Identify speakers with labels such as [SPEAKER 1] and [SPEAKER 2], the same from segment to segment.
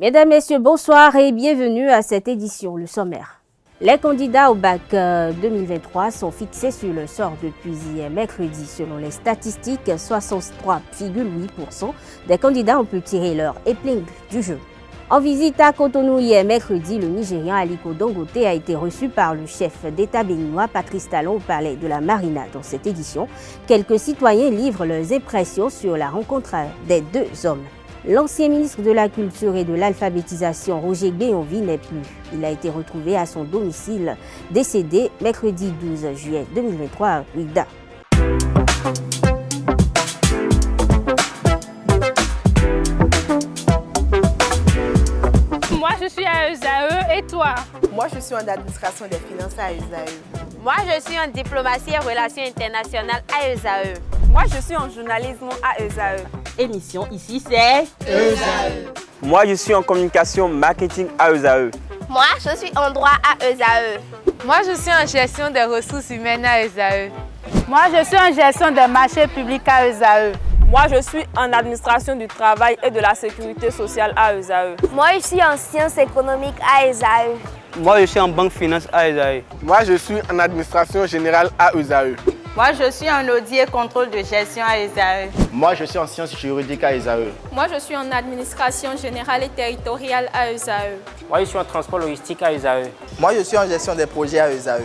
[SPEAKER 1] Mesdames, Messieurs, bonsoir et bienvenue à cette édition, le sommaire. Les candidats au bac 2023 sont fixés sur le sort depuis hier mercredi. Selon les statistiques, 63,8% des candidats ont pu tirer leur épingle du jeu. En visite à Cotonou hier mercredi, le Nigérian Aliko Dangote a été reçu par le chef d'État béninois Patrice Talon au palais de la Marina. Dans cette édition, quelques citoyens livrent leurs impressions sur la rencontre des deux hommes. L'ancien ministre de la Culture et de l'Alphabétisation, Roger Guéonvi, n'est plus. Il a été retrouvé à son domicile, décédé mercredi 12 juillet 2023 à Rida.
[SPEAKER 2] Moi, je suis à ESAE et toi?
[SPEAKER 3] Moi, je suis en administration des finances à ESAE.
[SPEAKER 4] Moi, je suis en diplomatie et relations internationales à ESAE.
[SPEAKER 3] Moi, je suis en journalisme à ESAE.
[SPEAKER 5] Émission ici, c'est
[SPEAKER 6] ESAE. Moi, je suis en communication marketing à ESAE.
[SPEAKER 4] Moi, je suis en droit à ESAE.
[SPEAKER 7] Moi, je suis en gestion des ressources humaines à ESAE.
[SPEAKER 2] Moi, je suis en gestion des marchés publics à ESAE.
[SPEAKER 3] Moi, je suis en administration du travail et de la sécurité sociale à ESAE.
[SPEAKER 4] Moi, je suis en sciences économiques à ESAE.
[SPEAKER 8] Moi, je suis en banque finance à ESAE.
[SPEAKER 6] Moi, je suis en administration générale à ESAE.
[SPEAKER 7] Moi, je suis en audit et contrôle de gestion à ESAE.
[SPEAKER 9] Moi, je suis en sciences juridiques à ESAE.
[SPEAKER 10] Moi, je suis en administration générale et territoriale à ESAE.
[SPEAKER 11] Moi, je suis en transport logistique à ESAE.
[SPEAKER 12] Moi, je suis en gestion des projets à ESAE.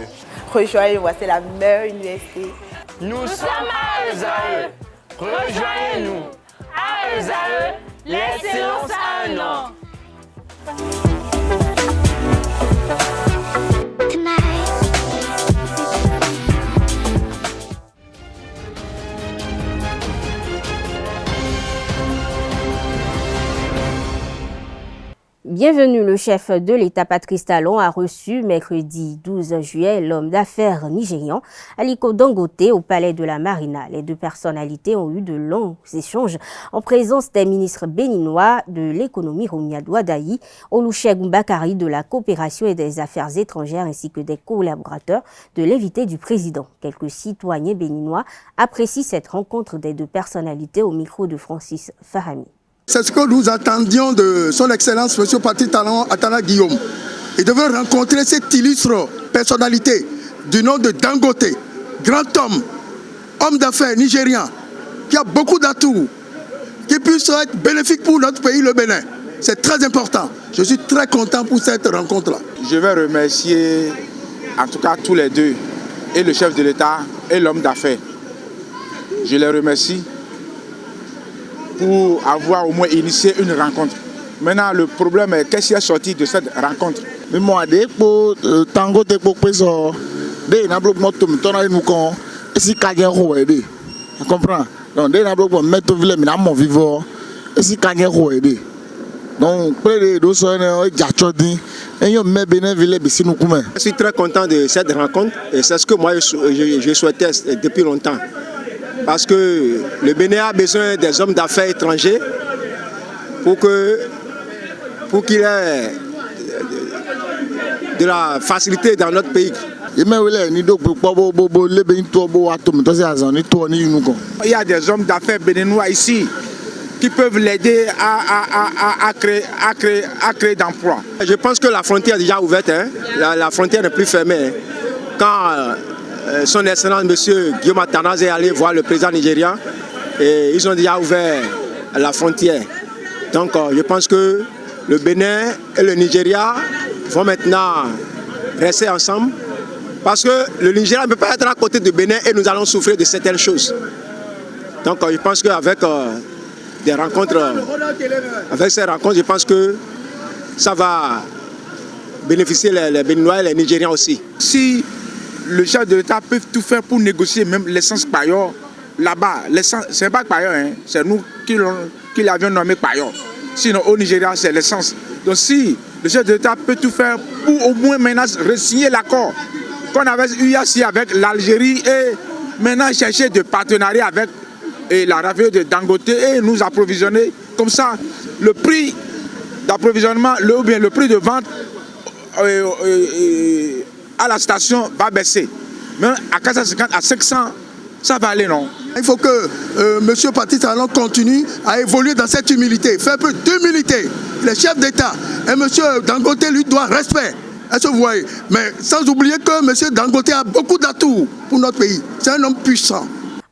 [SPEAKER 3] Rejoignez-moi, c'est la meilleure université.
[SPEAKER 13] Nous sommes à ESAE. Rejoignez-nous. À ESAE, l'excellence a un nom.
[SPEAKER 1] Bienvenue, le chef de l'État Patrice Talon a reçu mercredi 12 juillet l'homme d'affaires nigérian Aliko Dangote au palais de la Marina. Les deux personnalités ont eu de longs échanges en présence des ministres béninois de l'économie Romiadou Adayi, Olusegun Bakari de la coopération et des affaires étrangères ainsi que des collaborateurs de l'invité du président. Quelques citoyens béninois apprécient cette rencontre des deux personnalités au micro de Francis Fahami.
[SPEAKER 14] C'est ce que nous attendions de son Excellence, M. Patrice Talon Atala Guillaume. Il devait rencontrer cette illustre personnalité du nom de Dangote, grand homme d'affaires nigérien, qui a beaucoup d'atouts, qui puisse être bénéfique pour notre pays, le Bénin. C'est très important. Je suis très content pour cette rencontre-là.
[SPEAKER 15] Je vais remercier en tout cas tous les deux, et le chef de l'État et l'homme d'affaires. Je les remercie pour avoir au moins initié une rencontre. Maintenant, le problème est qu'est-ce qui est sorti de cette rencontre.
[SPEAKER 16] Mais moi, dès que tango te popeso, dès na bloc moto mitona nous con, et si kanya roede, tu comprends? Donc dès na bloc mettre ville mina mon vivant, et si kanya roede. Donc près de deux soeurs jachodi, et yo me bene ville bisi nous kume.
[SPEAKER 17] Je suis très content de cette rencontre et c'est ce que moi je souhaitais depuis longtemps. Parce que le Bénin a besoin des hommes d'affaires étrangers pour qu'il ait de la facilité dans notre pays.
[SPEAKER 15] Il y a des hommes d'affaires béninois ici qui peuvent l'aider à créer d'emplois.
[SPEAKER 17] Je pense que la frontière est déjà ouverte, hein? La frontière n'est plus fermée. Quand son Excellence, M. Guillaume Attanase est allé voir le président nigérian et ils ont déjà ouvert la frontière. Donc je pense que le Bénin et le Nigeria vont maintenant rester ensemble parce que le Nigeria ne peut pas être à côté du Bénin et nous allons souffrir de certaines choses. Donc je pense qu'avec des rencontres, avec ces rencontres, je pense que ça va bénéficier les Béninois et les Nigérians aussi.
[SPEAKER 15] Si le chef de l'État peut tout faire pour négocier même l'essence Payor là-bas. Ce n'est pas Payor, hein, c'est nous qui l'avions nommé Payor. Sinon au Nigeria c'est l'essence. Donc si le chef de l'État peut tout faire pour au moins maintenant re-signer l'accord qu'on avait eu ici avec l'Algérie et maintenant chercher des partenariats avec la raffinerie de Dangote et nous approvisionner. Comme ça, le prix d'approvisionnement, le prix de vente à la station va baisser. Mais à 450 à 500 Ça va aller, non?
[SPEAKER 14] Il faut que M. Patrice Talon continue à évoluer dans cette humilité, faire peu d'humilité. Les chefs d'État et M. Dangote lui doit respect. Est-ce que vous voyez? Mais sans oublier que M. Dangote a beaucoup d'atouts pour notre pays. C'est un homme puissant.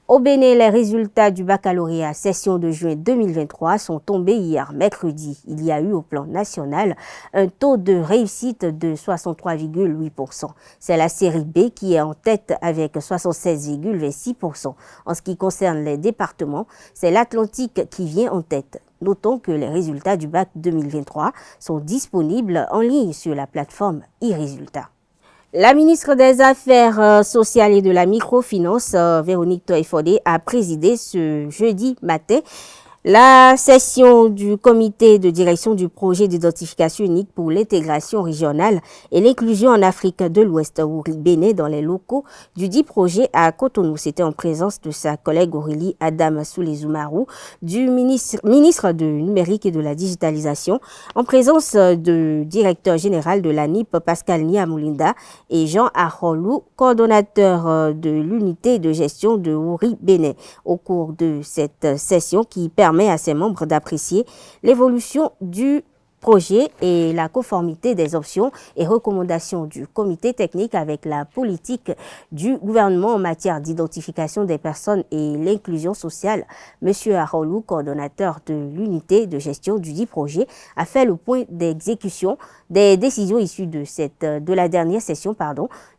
[SPEAKER 1] Au Bénin, les résultats du baccalauréat session de juin 2023 sont tombés hier mercredi. Il y a eu au plan national un taux de réussite de 63,8%. C'est la série B qui est en tête avec 76,26%. En ce qui concerne les départements, c'est l'Atlantique qui vient en tête. Notons que les résultats du bac 2023 sont disponibles en ligne sur la plateforme e-Résultats. La ministre des Affaires sociales et de la microfinance, Véronique Toye-Fodé, a présidé ce jeudi matin la session du comité de direction du projet d'identification unique pour l'intégration régionale et l'inclusion en Afrique de l'Ouest, Wouri Bénin, dans les locaux du dit projet à Cotonou. C'était en présence de sa collègue Aurélie Adam Soulé-Zoumarou, du ministre du numérique et de la digitalisation, en présence du directeur général de l'ANIP, Pascal Niamoulinda, et Jean Arolou, coordonnateur de l'unité de gestion de Wouri Bénin. Au cours de cette session qui permet à ses membres d'apprécier l'évolution du projet et la conformité des options et recommandations du comité technique avec la politique du gouvernement en matière d'identification des personnes et l'inclusion sociale. Monsieur Arolou, coordonnateur de l'unité de gestion du dit projet, a fait le point d'exécution des décisions issues de la dernière session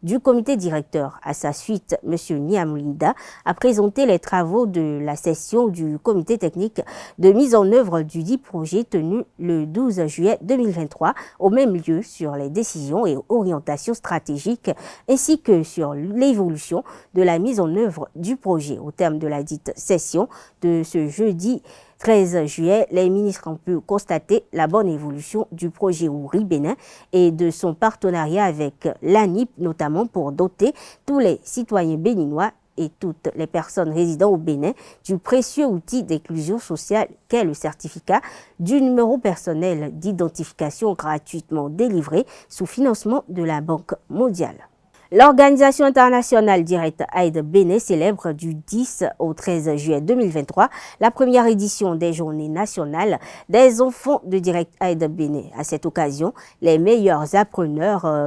[SPEAKER 1] du comité directeur. À sa suite, monsieur Niamoulinda a présenté les travaux de la session du comité technique de mise en œuvre du dit projet tenu le 12 juillet 2023 au même lieu sur les décisions et orientations stratégiques ainsi que sur l'évolution de la mise en œuvre du projet. Au terme de la dite session de ce jeudi 13 juillet, les ministres ont pu constater la bonne évolution du projet Wouri Bénin et de son partenariat avec l'ANIP, notamment pour doter tous les citoyens béninois et toutes les personnes résidant au Bénin du précieux outil d'inclusion sociale qu'est le certificat du numéro personnel d'identification gratuitement délivré sous financement de la Banque mondiale. L'Organisation internationale Direct Aid Bénin célèbre du 10 au 13 juillet 2023 la première édition des Journées nationales des enfants de Direct Aid Bénin. À cette occasion, les meilleurs apprenants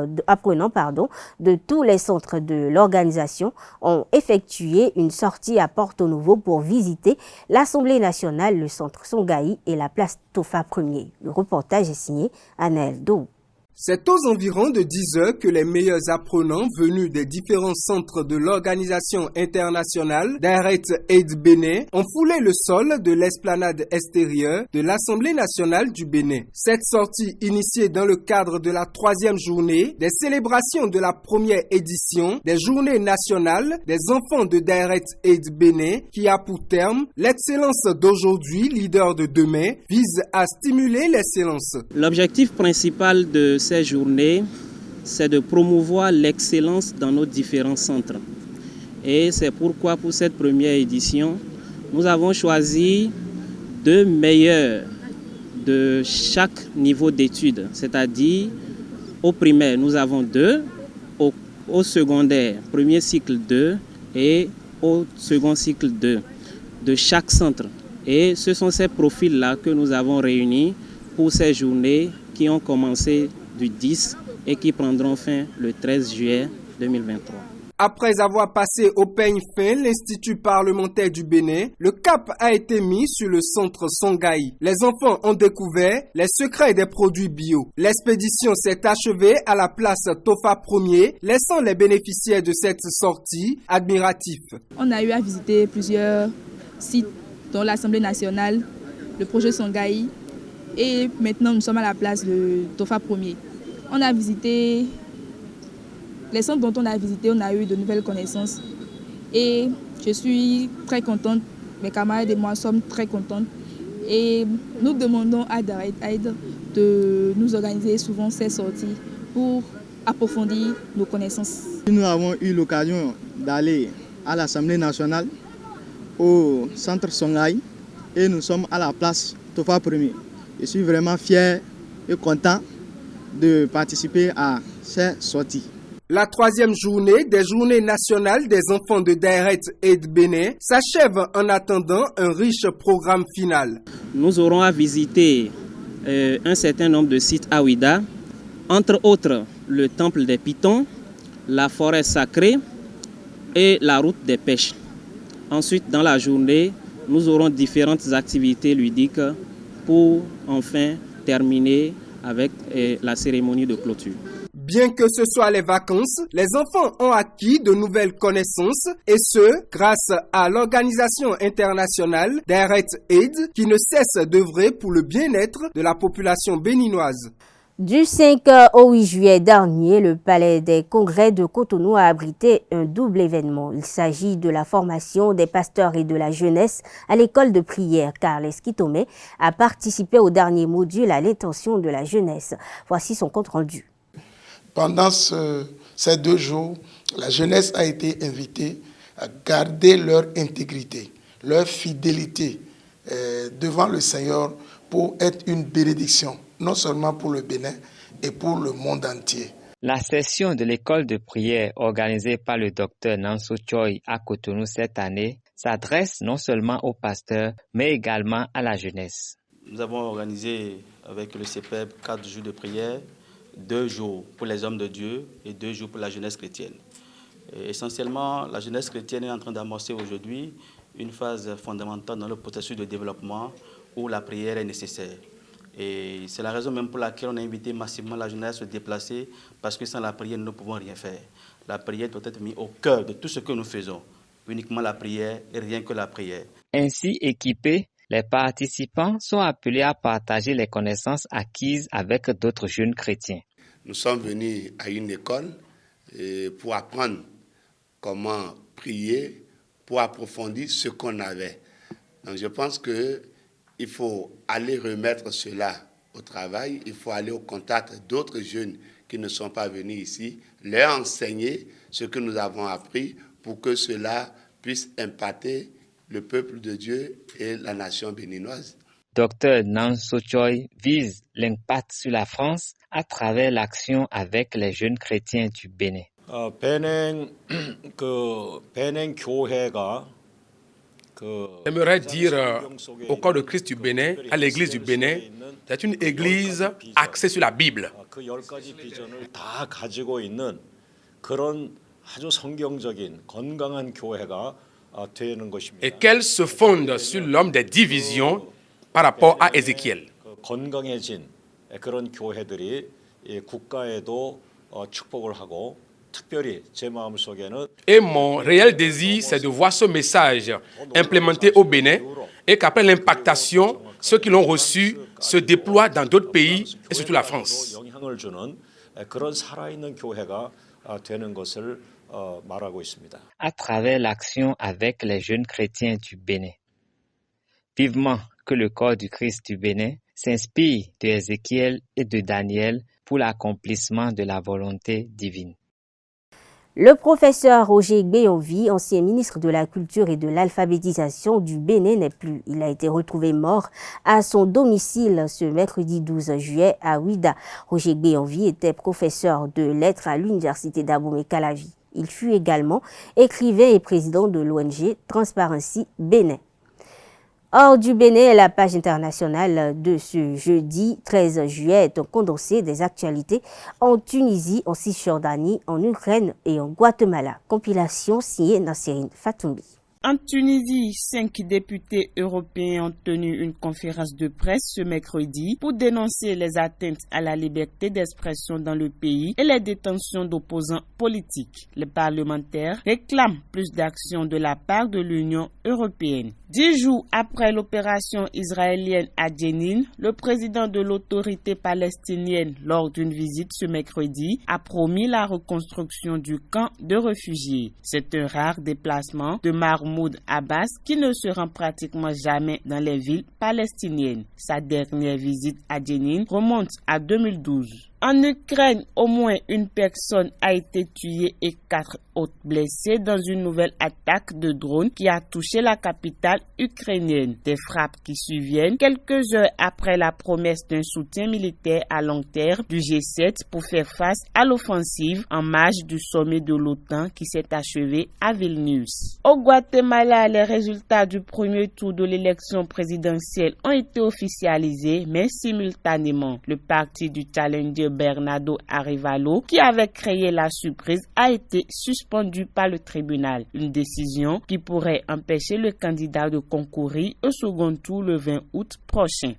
[SPEAKER 1] de tous les centres de l'organisation ont effectué une sortie à Porto Novo pour visiter l'Assemblée nationale, le centre Songaï et la place Tofa Ier. Le reportage est signé Anaël Dou.
[SPEAKER 18] C'est aux environs de 10 heures que les meilleurs apprenants venus des différents centres de l'Organisation internationale Direct Aid Bénin ont foulé le sol de l'esplanade extérieure de l'Assemblée nationale du Bénin. Cette sortie, initiée dans le cadre de la 3e journée des célébrations de la première édition des Journées nationales des enfants de Direct Aid Bénin, qui a pour terme l'excellence d'aujourd'hui, leader de demain, vise à stimuler l'excellence.
[SPEAKER 19] L'objectif principal de ces journées, c'est de promouvoir l'excellence dans nos différents centres. Et c'est pourquoi pour cette première édition, nous avons choisi 2 meilleurs de chaque niveau d'études. C'est-à-dire, au primaire, nous avons 2, au secondaire, premier cycle 2 et au second cycle 2 de chaque centre. Et ce sont ces profils-là que nous avons réunis pour ces journées qui ont commencé du 10 et qui prendront fin le 13 juillet 2023.
[SPEAKER 18] Après avoir passé au peigne fin l'Institut parlementaire du Bénin, le cap a été mis sur le centre Songaï. Les enfants ont découvert les secrets des produits bio. L'expédition s'est achevée à la place Tofa Ier, laissant les bénéficiaires de cette sortie admiratifs.
[SPEAKER 20] On a eu à visiter plusieurs sites, dont l'Assemblée nationale, le projet Songaï, et maintenant nous sommes à la place de Tofa Ier. On a visité les centres dont on a visité, on a eu de nouvelles connaissances et je suis très contente, mes camarades et moi sommes très contentes et nous demandons à Direct Aid de nous organiser souvent ces sorties pour approfondir nos connaissances.
[SPEAKER 21] Nous avons eu l'occasion d'aller à l'Assemblée nationale, au centre Songaï et nous sommes à la place Tofa Ier. Je suis vraiment fier et content de participer à ces sorties.
[SPEAKER 18] La troisième journée des Journées nationales des enfants de Daïret et de Bénin s'achève en attendant un riche programme final.
[SPEAKER 19] Nous aurons à visiter un certain nombre de sites à Ouida, entre autres le temple des Pitons, la forêt sacrée et la route des pêches. Ensuite, dans la journée, nous aurons différentes activités ludiques pour enfin terminer avec la cérémonie de clôture.
[SPEAKER 18] Bien que ce soit les vacances, les enfants ont acquis de nouvelles connaissances et ce, grâce à l'organisation internationale Daïret Aid qui ne cesse d'œuvrer pour le bien-être de la population béninoise.
[SPEAKER 1] Du 5 au 8 juillet dernier, le Palais des Congrès de Cotonou a abrité un double événement. Il s'agit de la formation des pasteurs et de la jeunesse à l'école de prière. Carles Kitome a participé au dernier module à l'intention de la jeunesse. Voici son compte rendu.
[SPEAKER 14] Pendant ces 2 jours, la jeunesse a été invitée à garder leur intégrité, leur fidélité devant le Seigneur pour être une bénédiction, non seulement pour le Bénin et pour le monde entier.
[SPEAKER 5] La session de l'école de prière organisée par le docteur Nanso Choi à Cotonou cette année s'adresse non seulement aux pasteurs, mais également à la jeunesse.
[SPEAKER 22] Nous avons organisé avec le CEPEB 4 jours de prière, 2 jours pour les hommes de Dieu et 2 jours pour la jeunesse chrétienne. Et essentiellement, la jeunesse chrétienne est en train d'amorcer aujourd'hui une phase fondamentale dans le processus de développement où la prière est nécessaire. Et c'est la raison même pour laquelle on a invité massivement la jeunesse à se déplacer, parce que sans la prière, nous ne pouvons rien faire. La prière doit être mise au cœur de tout ce que nous faisons. Uniquement la prière et rien que la prière.
[SPEAKER 5] Ainsi équipés, les participants sont appelés à partager les connaissances acquises avec d'autres jeunes chrétiens.
[SPEAKER 23] Nous sommes venus à une école pour apprendre comment prier, pour approfondir ce qu'on avait. Donc je pense qu'il faut aller remettre cela au travail, il faut aller au contact d'autres jeunes qui ne sont pas venus ici, leur enseigner ce que nous avons appris pour que cela puisse impacter le peuple de Dieu et la nation béninoise.
[SPEAKER 5] Dr Nanso Choi vise l'impact sur la France à travers l'action avec les jeunes chrétiens du Bénin.
[SPEAKER 24] J'aimerais dire au corps de Christ du Bénin, à l'église du Bénin, c'est une église axée sur la Bible. Et qu'elle se fonde sur l'homme des divisions par rapport à Ézéchiel. Et mon réel désir, c'est de voir ce message implémenté au Bénin et qu'après l'impactation, ceux qui l'ont reçu se déploient dans d'autres pays et surtout la France.
[SPEAKER 5] À travers l'action avec les jeunes chrétiens du Bénin. Vivement que le corps du Christ du Bénin s'inspire de Ézéchiel et de Daniel pour l'accomplissement de la volonté divine.
[SPEAKER 1] Le professeur Roger Gbéonvi, ancien ministre de la Culture et de l'Alphabétisation du Bénin, n'est plus. Il a été retrouvé mort à son domicile ce mercredi 12 juillet à Ouida. Roger Gbéonvi était professeur de lettres à l'université d'Abomey-Calavi. Il fut également écrivain et président de l'ONG Transparency Bénin. Hors du Bénin, la page internationale de ce jeudi 13 juillet est un condensé des actualités en Tunisie, en Cisjordanie, en Ukraine et en Guatemala. Compilation signée Nassirine Fatoumbi.
[SPEAKER 25] En Tunisie, 5 députés européens ont tenu une conférence de presse ce mercredi pour dénoncer les atteintes à la liberté d'expression dans le pays et les détentions d'opposants politiques. Les parlementaires réclament plus d'actions de la part de l'Union européenne. 10 jours après l'opération israélienne à Jenin, le président de l'autorité palestinienne, lors d'une visite ce mercredi, a promis la reconstruction du camp de réfugiés. C'est un rare déplacement de Mahmoud Abbas qui ne se rend pratiquement jamais dans les villes palestiniennes. Sa dernière visite à Jenin remonte à 2012. En Ukraine, au moins une personne a été tuée et 4 autres blessés dans une nouvelle attaque de drone qui a touché la capitale ukrainienne. Des frappes qui surviennent quelques heures après la promesse d'un soutien militaire à long terme du G7 pour faire face à l'offensive en marge du sommet de l'OTAN qui s'est achevé à Vilnius. Au Guatemala, les résultats du premier tour de l'élection présidentielle ont été officialisés, mais simultanément, le parti du challenger Bernardo Arévalo, qui avait créé la surprise, a été suspendu par le tribunal. Une décision qui pourrait empêcher le candidat de concourir au second tour le 20 août prochain.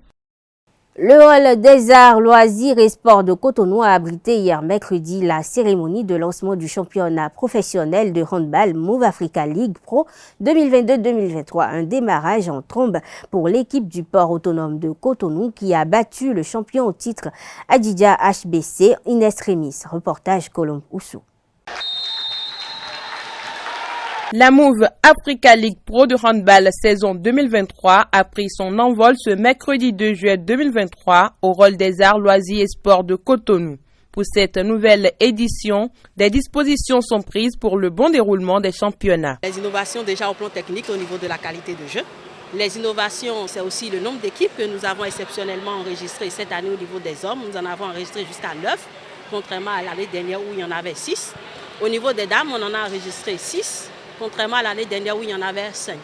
[SPEAKER 1] Le hall des arts, loisirs et sports de Cotonou a abrité hier mercredi la cérémonie de lancement du championnat professionnel de handball Move Africa League Pro 2022-2023. Un démarrage en trombe pour l'équipe du port autonome de Cotonou qui a battu le champion au titre Adidja HBC in extremis. Reportage Colombe Oussou.
[SPEAKER 25] La Move Africa League Pro de handball saison 2023 a pris son envol ce mercredi 2 juillet 2023 au hall des arts, loisirs et sports de Cotonou. Pour cette nouvelle édition, des dispositions sont prises pour le bon déroulement des championnats.
[SPEAKER 2] Les innovations déjà au plan technique au niveau de la qualité de jeu. Les innovations, c'est aussi le nombre d'équipes que nous avons exceptionnellement enregistrées cette année au niveau des hommes. Nous en avons enregistré jusqu'à 9, contrairement à l'année dernière où il y en avait 6. Au niveau des dames, on en a enregistré 6. Contrairement à l'année dernière où il y en avait 5.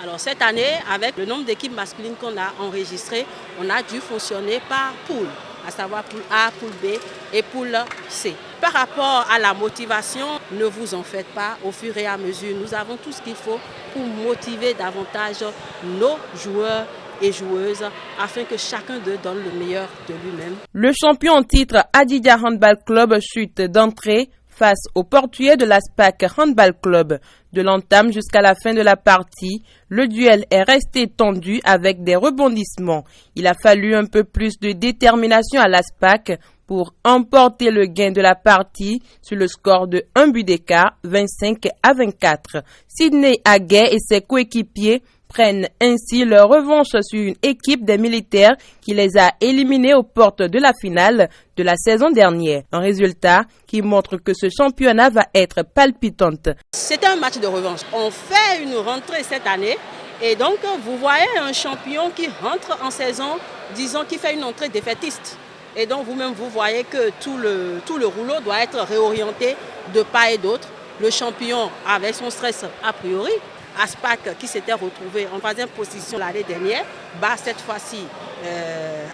[SPEAKER 2] Alors cette année, avec le nombre d'équipes masculines qu'on a enregistrées, on a dû fonctionner par poule, à savoir poule A, poule B et poule C. Par rapport à la motivation, ne vous en faites pas, au fur et à mesure, nous avons tout ce qu'il faut pour motiver davantage nos joueurs et joueuses afin que chacun d'eux donne le meilleur de lui-même.
[SPEAKER 25] Le champion en titre Adidja Handball Club chute d'entrée face au portugais de l'ASPAC Handball Club. De l'entame jusqu'à la fin de la partie, le duel est resté tendu avec des rebondissements. Il a fallu un peu plus de détermination à l'ASPAC pour emporter le gain de la partie sur le score de 1 but d'écart, 25-24. Sidney Aguet et ses coéquipiers prennent ainsi leur revanche sur une équipe des militaires qui les a éliminés aux portes de la finale de la saison dernière. Un résultat qui montre que ce championnat va être palpitante.
[SPEAKER 2] C'est un match de revanche. On fait une rentrée cette année et donc vous voyez un champion qui rentre en saison, disons qui fait une entrée défaitiste. Et donc vous-même vous voyez que tout le rouleau doit être réorienté de part et d'autre. Le champion avec son stress a priori. ASPAC qui s'était retrouvé en troisième position l'année dernière, bat cette fois-ci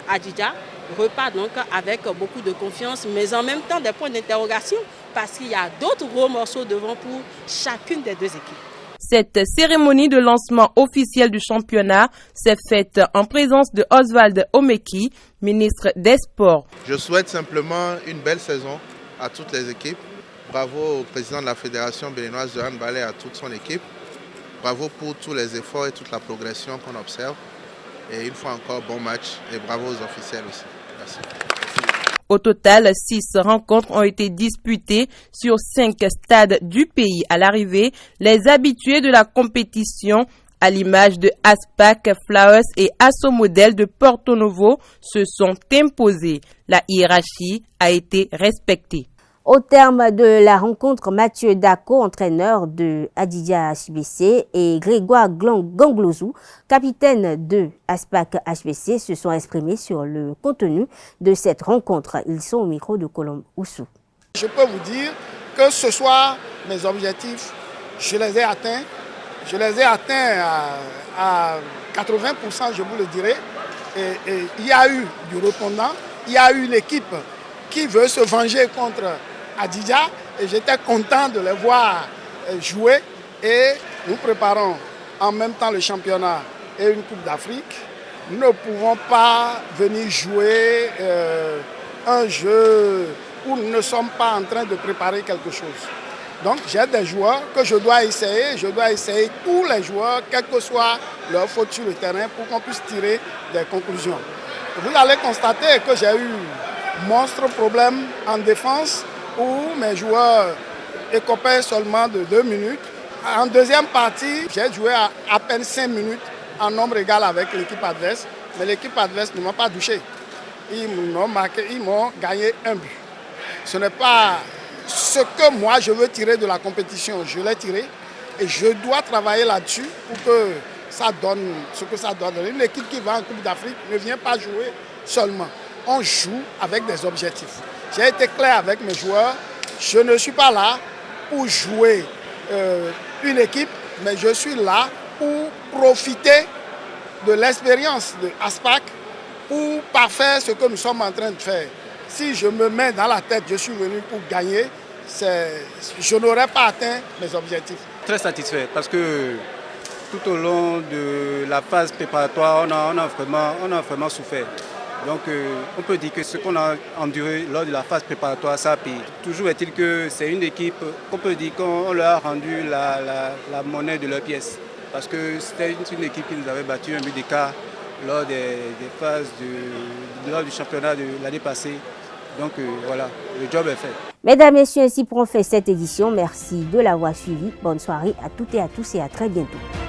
[SPEAKER 2] Adidja, repart donc avec beaucoup de confiance, mais en même temps des points d'interrogation parce qu'il y a d'autres gros morceaux devant pour chacune des deux équipes.
[SPEAKER 25] Cette cérémonie de lancement officiel du championnat s'est faite en présence de Oswald Omeki, ministre des Sports.
[SPEAKER 4] Je souhaite simplement une belle saison à toutes les équipes. Bravo au président de la Fédération béninoise de handball et à toute son équipe. Bravo pour tous les efforts et toute la progression qu'on observe. Et une fois encore, bon match et bravo aux officiels aussi. Merci.
[SPEAKER 25] Au total, 6 rencontres ont été disputées sur 5 stades du pays. À l'arrivée, les habitués de la compétition, à l'image de ASPAC, Flowers et Asso Model de Porto Novo, se sont imposés. La hiérarchie a été respectée.
[SPEAKER 1] Au terme de la rencontre, Mathieu Dako, entraîneur de Adidja HBC, et Grégoire Ganglozou, capitaine de ASPAC HBC, se sont exprimés sur le contenu de cette rencontre. Ils sont au micro de Colombe Oussou.
[SPEAKER 6] Je peux vous dire que ce soir, mes objectifs, je les ai atteints. Je les ai atteints à 80%, je vous le dirai. Et il y a eu du répondant, il y a eu l'équipe qui veut se venger contre Adidja et j'étais content de les voir jouer et nous préparons en même temps le championnat et une Coupe d'Afrique. Nous ne pouvons pas venir jouer un jeu où nous ne sommes pas en train de préparer quelque chose. Donc j'ai des joueurs que je dois essayer tous les joueurs, quelle que soit leur faute sur le terrain pour qu'on puisse tirer des conclusions. Vous allez constater que j'ai eu monstre problème en défense où mes joueurs écopaient seulement de 2 minutes. En deuxième partie, j'ai joué à peine 5 minutes en nombre égal avec l'équipe adverse, mais l'équipe adverse ne m'a pas touché. ils m'ont gagné un but. Ce n'est pas ce que moi je veux tirer de la compétition, je l'ai tiré et je dois travailler là-dessus pour que ça donne ce que ça doit donner. Une équipe qui va en Coupe d'Afrique ne vient pas jouer seulement, on joue avec des objectifs. J'ai été clair avec mes joueurs, je ne suis pas là pour jouer une équipe, mais je suis là pour profiter de l'expérience de ASPAC pour parfaire ce que nous sommes en train de faire. Si je me mets dans la tête, je suis venu pour gagner, je n'aurais pas atteint mes objectifs.
[SPEAKER 7] Très satisfait parce que tout au long de la phase préparatoire, on a vraiment souffert. Donc on peut dire que ce qu'on a enduré lors de la phase préparatoire, ça a payé. Toujours est-il que c'est une équipe qu'on peut dire qu'on leur a rendu la monnaie de leur pièce. Parce que c'était une équipe qui nous avait battu un but d'écart lors des phases lors du championnat de l'année passée. Donc voilà, le job est fait.
[SPEAKER 1] Mesdames, Messieurs, ainsi prend fait cette édition. Merci de l'avoir suivi. Bonne soirée à toutes et à tous et à très bientôt.